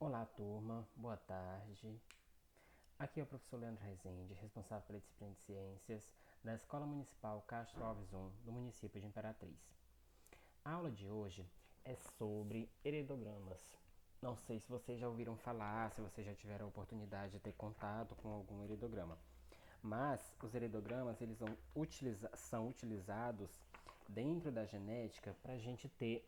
Olá, turma, boa tarde. Aqui é o professor Leandro Rezende, responsável pela disciplina de Ciências da Escola Municipal Castro Alves I, do município de Imperatriz. A aula de hoje é sobre heredigramas. Não sei se vocês já ouviram falar, se vocês já tiveram a oportunidade de ter contato com algum heredograma. Mas os heredigramas eles são utilizados dentro da genética para a gente ter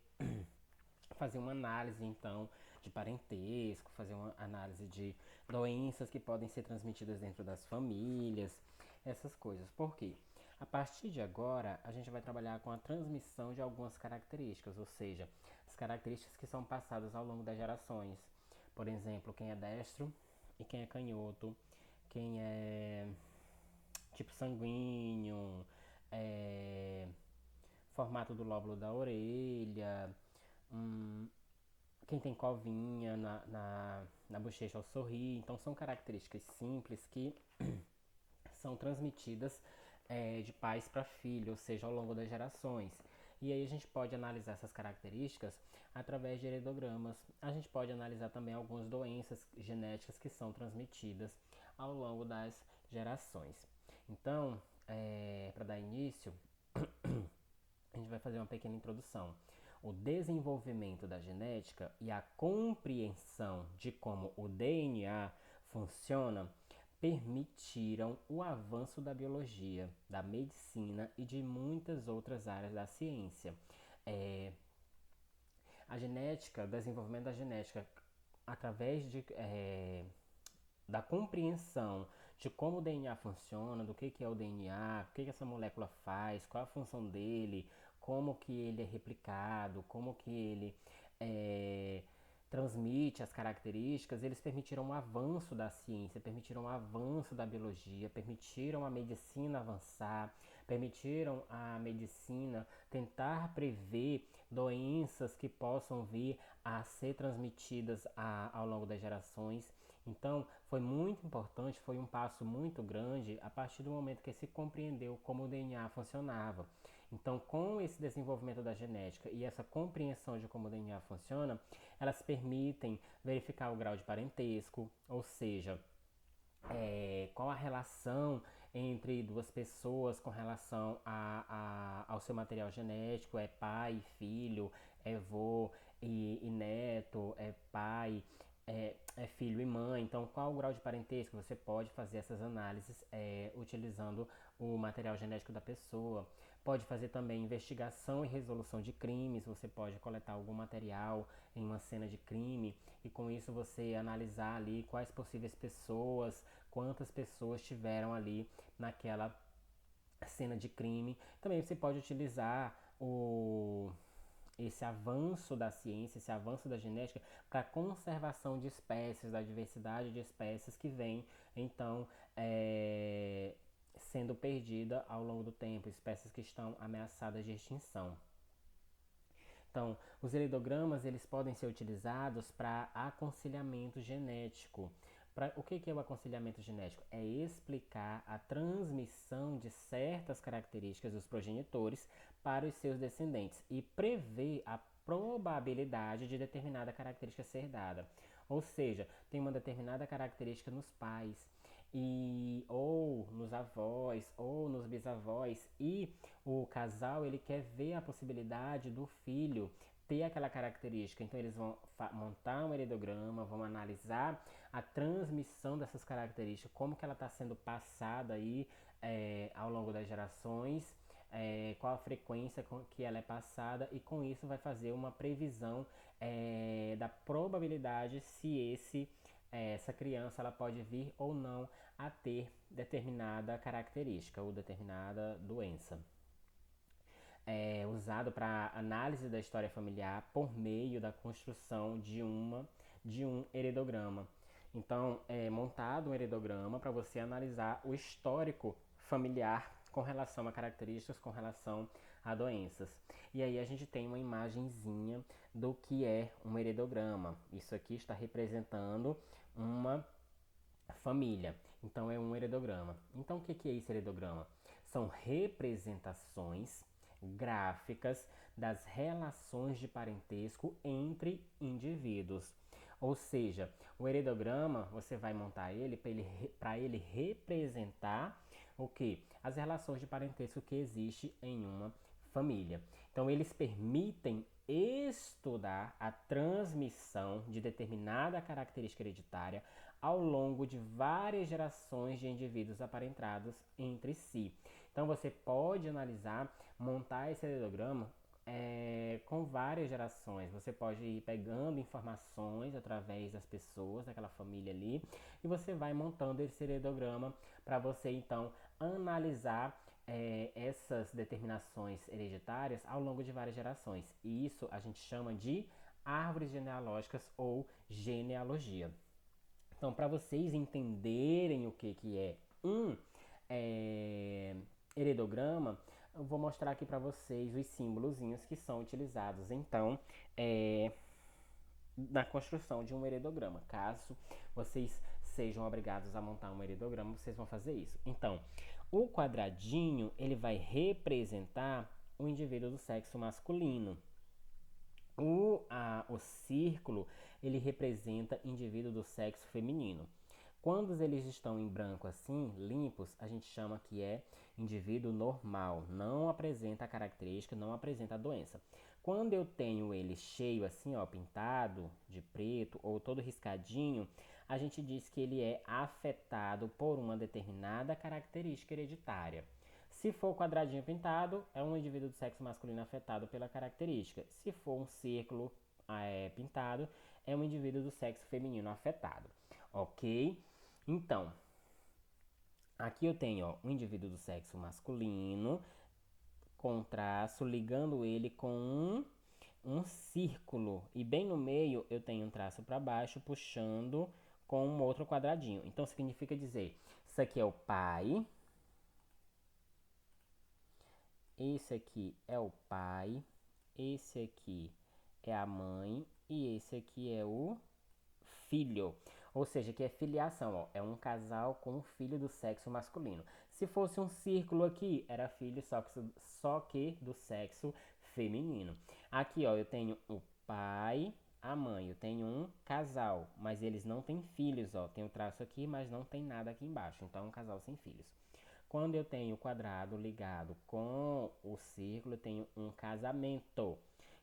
fazer uma análise então de parentesco, fazer uma análise de doenças que podem ser transmitidas dentro das famílias, essas coisas. Por quê? A partir de agora, a gente vai trabalhar com a transmissão de algumas características, ou seja, as características que são passadas ao longo das gerações. Por exemplo, quem é destro e quem é canhoto, quem é tipo sanguíneo, formato do lóbulo da orelha, hum, quem tem covinha na bochecha ao sorrir. Então, são características simples que são transmitidas de pais para filho, ou seja, ao longo das gerações. E aí a gente pode analisar essas características através de heredigramas. A gente pode analisar também algumas doenças genéticas que são transmitidas ao longo das gerações. Então, para dar início, a gente vai fazer uma pequena introdução. O desenvolvimento da genética e a compreensão de como o DNA funciona permitiram o avanço da biologia, da medicina e de muitas outras áreas da ciência. A genética, o desenvolvimento da genética através da compreensão de como o DNA funciona, do que é o DNA, o que essa molécula faz, qual a função dele, como que ele é replicado, como que ele é, transmite as características, eles permitiram um avanço da ciência, permitiram um avanço da biologia, permitiram a medicina avançar, permitiram a medicina tentar prever doenças que possam vir a ser transmitidas ao longo das gerações. Então, foi muito importante, foi um passo muito grande a partir do momento que se compreendeu como o DNA funcionava. Então, com esse desenvolvimento da genética e essa compreensão de como o DNA funciona, elas permitem verificar o grau de parentesco, ou seja, qual a relação entre duas pessoas com relação ao seu material genético, é pai, filho, é vô e neto, é pai, é filho e mãe. Então, qual o grau de parentesco? Você pode fazer essas análises utilizando o material genético da pessoa. Pode fazer também investigação e resolução de crimes. Você pode coletar algum material em uma cena de crime e com isso você analisar ali quais possíveis pessoas, quantas pessoas tiveram ali naquela cena de crime. Também você pode utilizar esse avanço da ciência, esse avanço da genética para a conservação de espécies, da diversidade de espécies que vem então sendo perdida ao longo do tempo, espécies que estão ameaçadas de extinção. Então, os helidogramas eles podem ser utilizados para aconselhamento genético. O que é o aconselhamento genético? É explicar a transmissão de certas características dos progenitores para os seus descendentes e prever a probabilidade de determinada característica ser dada. Ou seja, tem uma determinada característica nos pais ou nos avós ou nos bisavós e o casal ele quer ver a possibilidade do filho ter aquela característica. Então eles vão montar um heredograma, vão analisar a transmissão dessas características, como que ela está sendo passada aí ao longo das gerações, qual a frequência com que ela é passada e com isso vai fazer uma previsão da probabilidade se essa criança ela pode vir ou não a ter determinada característica ou determinada doença. Usado para análise da história familiar por meio da construção de um heredograma. Então, é montado um heredograma para você analisar o histórico familiar com relação a características, com relação a doenças. E aí a gente tem uma imagenzinha do que é um heredograma. Isso aqui está representando uma família. Então é um heredograma. Então o que é esse heredograma? São representações gráficas das relações de parentesco entre indivíduos. Ou seja, o heredograma você vai montar ele para ele representar o que? As relações de parentesco que existe em uma família. Então eles permitem estudar a transmissão de determinada característica hereditária ao longo de várias gerações de indivíduos aparentados entre si. Então você pode analisar, montar esse heredograma com várias gerações. Você pode ir pegando informações através das pessoas daquela família ali e você vai montando esse heredograma para você então analisar essas determinações hereditárias ao longo de várias gerações. E isso a gente chama de árvores genealógicas ou genealogia. Então, para vocês entenderem o que é um é, heredograma, eu vou mostrar aqui para vocês os símbolozinhos que são utilizados, então, na construção de um heredograma. Caso vocês sejam obrigados a montar um heredograma, vocês vão fazer isso. Então, o quadradinho, ele vai representar o indivíduo do sexo masculino. O círculo, ele representa indivíduo do sexo feminino. Quando eles estão em branco assim, limpos, a gente chama que é indivíduo normal, não apresenta a característica, não apresenta a doença. Quando eu tenho ele cheio assim, ó, pintado de preto ou todo riscadinho, a gente diz que ele é afetado por uma determinada característica hereditária. Se for quadradinho pintado, é um indivíduo do sexo masculino afetado pela característica. Se for um círculo pintado, é um indivíduo do sexo feminino afetado. Ok? Então, aqui eu tenho ó, um indivíduo do sexo masculino com traço, ligando ele com um círculo. E bem no meio eu tenho um traço para baixo, puxando com um outro quadradinho. Então, significa dizer, isso aqui é o pai. Esse aqui é o pai, esse aqui é a mãe e esse aqui é o filho. Ou seja, que é filiação, ó, é um casal com um filho do sexo masculino. Se fosse um círculo aqui, era filho só que do sexo feminino. Aqui, ó, eu tenho o pai, a mãe, eu tenho um casal, mas eles não têm filhos, ó. Tem o traço aqui, mas não tem nada aqui embaixo. Então, é um casal sem filhos. Quando eu tenho o quadrado ligado com o círculo, eu tenho um casamento.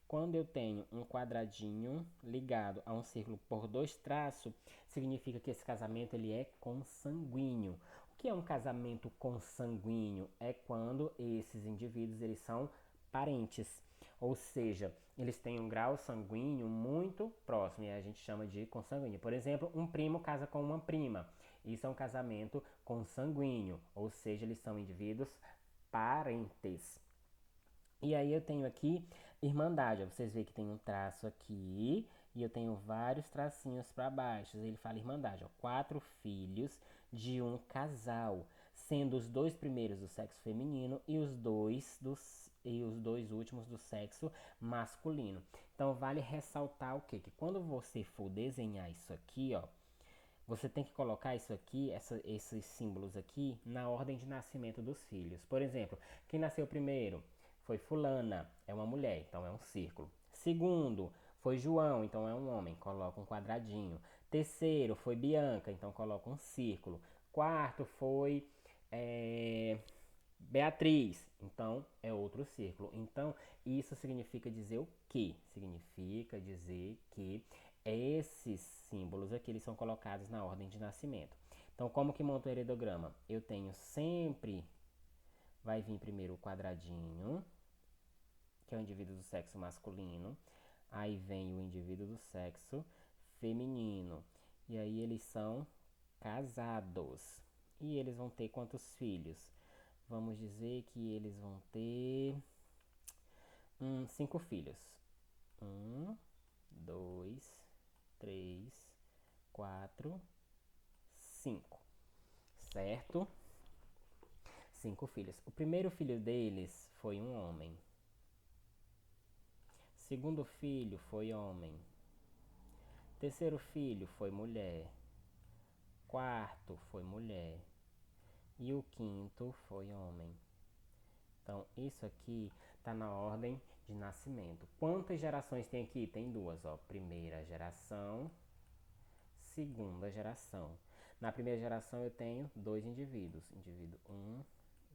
Quando eu tenho um quadradinho ligado a um círculo por dois traços, significa que esse casamento ele é consanguíneo. O que é um casamento consanguíneo? É quando esses indivíduos eles são parentes, ou seja, eles têm um grau sanguíneo muito próximo e a gente chama de consanguíneo. Por exemplo, um primo casa com uma prima. Isso é um casamento consanguíneo, ou seja, eles são indivíduos parentes. E aí eu tenho aqui irmandade. Ó, vocês veem que tem um traço aqui e eu tenho vários tracinhos para baixo. Ele fala irmandade. Ó, 4 filhos de um casal, sendo os 2 primeiros do sexo feminino e os dois últimos do sexo masculino. Então vale ressaltar o quê? Que quando você for desenhar isso aqui, ó, você tem que colocar isso aqui, esses símbolos aqui, na ordem de nascimento dos filhos. Por exemplo, quem nasceu primeiro foi fulana, é uma mulher, então é um círculo. Segundo, foi João, então é um homem, coloca um quadradinho. Terceiro, foi Bianca, então coloca um círculo. Quarto, foi Beatriz, então é outro círculo. Então, isso significa dizer o quê? Significa dizer que esses símbolos aqui eles são colocados na ordem de nascimento. Então, como que monta o heredograma? Eu tenho sempre, vai vir primeiro o quadradinho, que é o indivíduo do sexo masculino. Aí vem o indivíduo do sexo feminino. E aí eles são casados. E eles vão ter quantos filhos? Vamos dizer que eles vão ter 5 filhos. 1, 2, 3, 4, 5. Certo? 5 filhos. O primeiro filho deles foi um homem. Segundo filho foi homem. Terceiro filho foi mulher. Quarto foi mulher. E o quinto foi homem. Então, isso aqui está na ordem de nascimento. Quantas gerações tem aqui? Tem duas, ó. Primeira geração segunda geração. Na primeira geração eu tenho 2 indivíduos, indivíduo 1,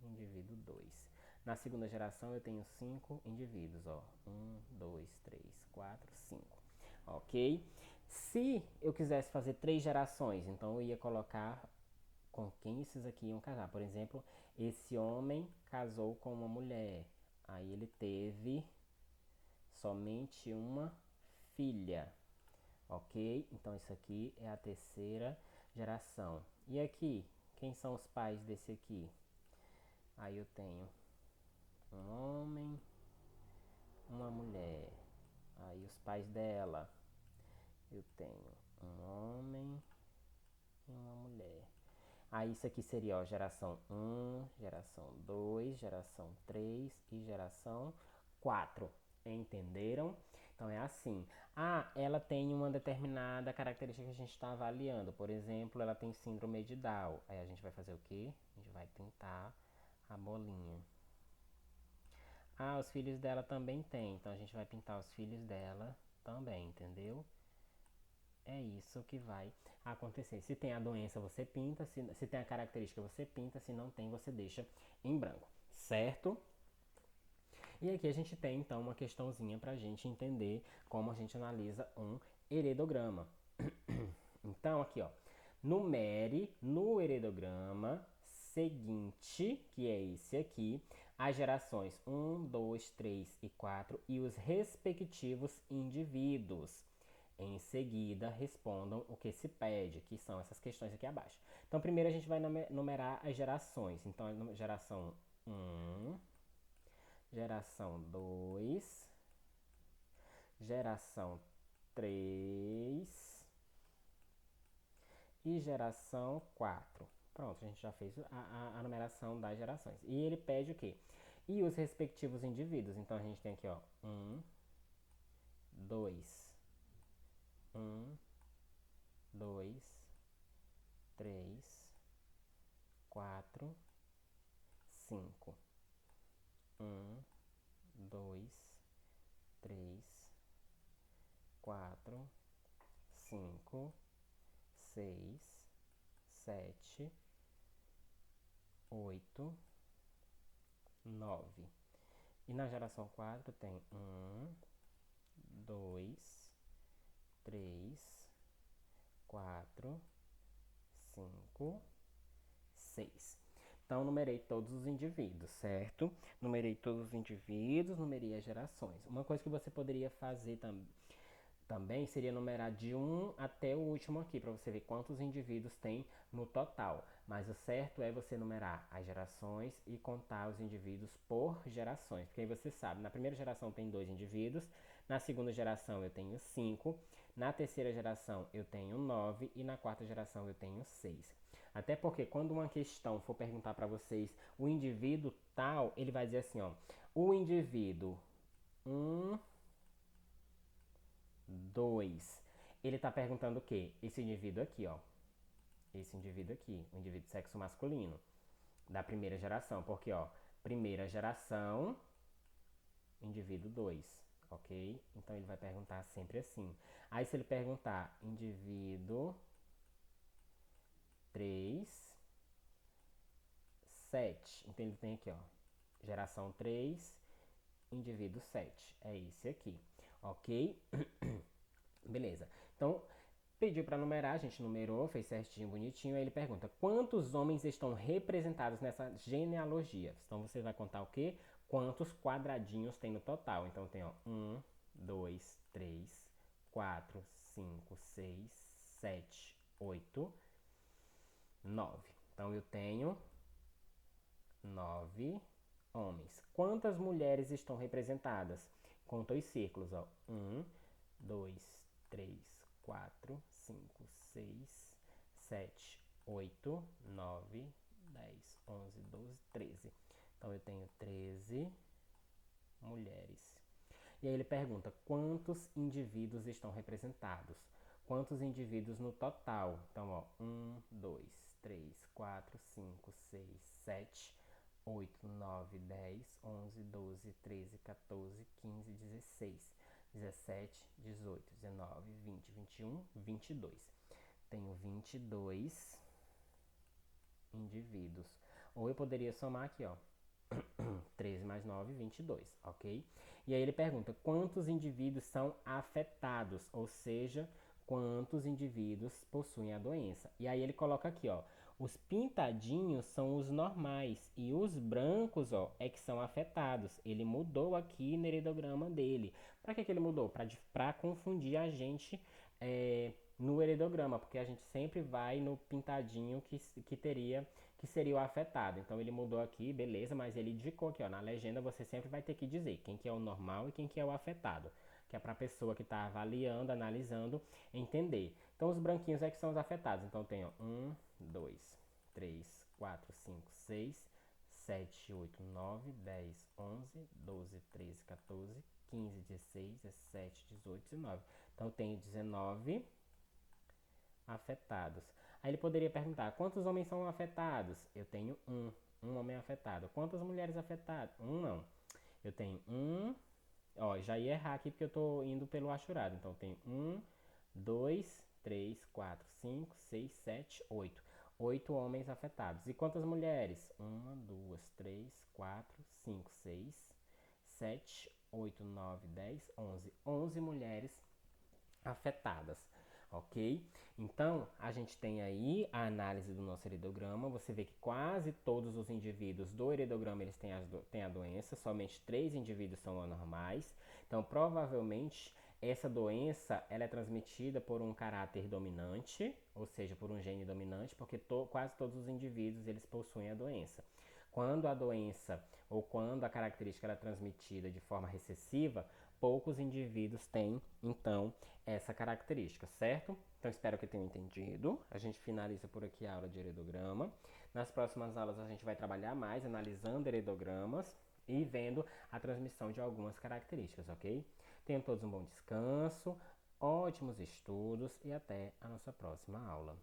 indivíduo 2. Na segunda geração eu tenho 5 indivíduos, ó, 1, 2, 3, 4, 5, ok? Se eu quisesse fazer 3 gerações, então eu ia colocar com quem esses aqui iam casar. Por exemplo, esse homem casou com uma mulher, aí ele teve somente uma filha, ok? Então isso aqui é a terceira geração. E aqui, quem são os pais desse aqui? Aí eu tenho um homem, uma mulher. Aí os pais dela, eu tenho um homem e uma mulher. Aí isso aqui seria, ó, geração 1, geração 2, geração 3 e geração 4. Entenderam? Então é assim. Ah, ela tem uma determinada característica que a gente está avaliando. Por exemplo, ela tem síndrome de Down. Aí a gente vai fazer o quê? A gente vai pintar a bolinha. Ah, os filhos dela também tem. Então a gente vai pintar os filhos dela também, entendeu? É isso que vai acontecer. Se tem a doença, você pinta. Se tem a característica, você pinta. Se não tem, você deixa em branco. Certo? E aqui a gente tem, então, uma questãozinha para a gente entender como a gente analisa um heredograma. Então, aqui, ó. Numere no heredograma seguinte, que é esse aqui, as gerações 1, 2, 3 e 4 e os respectivos indivíduos. Em seguida, respondam o que se pede, que são essas questões aqui abaixo. Então, primeiro a gente vai numerar as gerações. Então, geração 1, geração 2, geração 3 e geração 4. Pronto, a gente já fez a numeração das gerações. E ele pede o quê? E os respectivos indivíduos. Então, a gente tem aqui, ó, 1, 2, 1, 2, 3, 4, 5. 1, 2, 3, 4, 5, 6, 7, 8, 9. E na geração 4 tem 1, 2, 3, 4, 5, 6. Então, numerei todos os indivíduos, certo? Numerei todos os indivíduos, numerei as gerações. Uma coisa que você poderia fazer também seria numerar de 1 até o último aqui, para você ver quantos indivíduos tem no total. Mas o certo é você numerar as gerações e contar os indivíduos por gerações. Porque aí você sabe, na primeira geração tem 2 indivíduos, na segunda geração eu tenho 5, na terceira geração eu tenho 9 e na quarta geração eu tenho 6. Até porque quando uma questão for perguntar para vocês o indivíduo tal, ele vai dizer assim, ó, o indivíduo 1, 2. Ele está perguntando o quê? Esse indivíduo aqui, ó. Esse indivíduo aqui, o indivíduo de sexo masculino, da primeira geração. Porque, ó, primeira geração, indivíduo 2, ok? Então ele vai perguntar sempre assim. Aí se ele perguntar indivíduo 3, 7. Então ele tem aqui, ó, geração 3, indivíduo 7. É esse aqui, ok? Beleza. Então, pediu para numerar, a gente numerou, fez certinho, bonitinho. Aí ele pergunta, quantos homens estão representados nessa genealogia? Então, você vai contar o quê? Quantos quadradinhos tem no total. Então, tem, ó, 1, 2, 3, 4, 5, 6, 7, 8, 9. Então, eu tenho 9 homens. Quantas mulheres estão representadas? Conta os círculos, ó. 1, 2, 3, 4, 5, 6, 7, 8, 9, 10, 11, 12, 13. Então eu tenho 13 mulheres. E aí ele pergunta quantos indivíduos estão representados? Quantos indivíduos no total? Então, ó, 1, 2, 3, 4, 5, 6, 7, 8, 9, 10, 11, 12, 13, 14, 15, 16, 17, 18, 19, 20, 21, 22. tenho 22 indivíduos. Ou eu poderia somar aqui, ó, 13 mais 9, 22, ok? E aí ele pergunta quantos indivíduos são afetados, ou seja, quantos indivíduos possuem a doença. E aí ele coloca aqui, ó, os pintadinhos são os normais e os brancos, ó, é que são afetados. Ele mudou aqui no heredograma dele. Para que ele mudou? Para confundir a gente no heredograma, porque a gente sempre vai no pintadinho que seria o afetado. Então ele mudou aqui, beleza, mas ele indicou aqui, ó, na legenda você sempre vai ter que dizer quem que é o normal e quem que é o afetado, que é para a pessoa que está avaliando, analisando, entender. Então os branquinhos é que são os afetados. Então tem 1, 2, 3, 4, 5, 6, 7, 8, 9, 10, 11, 12, 13, 14, 15, 16, 17, 18, 19. Então eu tenho 19 afetados. Aí ele poderia perguntar: quantos homens são afetados? Eu tenho um homem afetado. Quantas mulheres afetadas? Um não. Eu tenho um. Ó, já ia errar aqui porque eu tô indo pelo achurado. Então eu tenho 2, 3, 4, 5, 6, 7, 8. 8 homens afetados. E quantas mulheres? 11 mulheres afetadas, ok? Então, a gente tem aí a análise do nosso heredograma. Você vê que quase todos os indivíduos do heredograma eles têm a doença, somente 3 indivíduos são anormais. Então, provavelmente, essa doença ela é transmitida por um caráter dominante, ou seja, por um gene dominante, porque quase todos os indivíduos eles possuem a doença. Quando a doença ou quando a característica ela é transmitida de forma recessiva, poucos indivíduos têm, então, essa característica, certo? Então, espero que tenham entendido. A gente finaliza por aqui a aula de heredograma. Nas próximas aulas, a gente vai trabalhar mais analisando heredogramas e vendo a transmissão de algumas características, ok? Tenham todos um bom descanso, ótimos estudos e até a nossa próxima aula.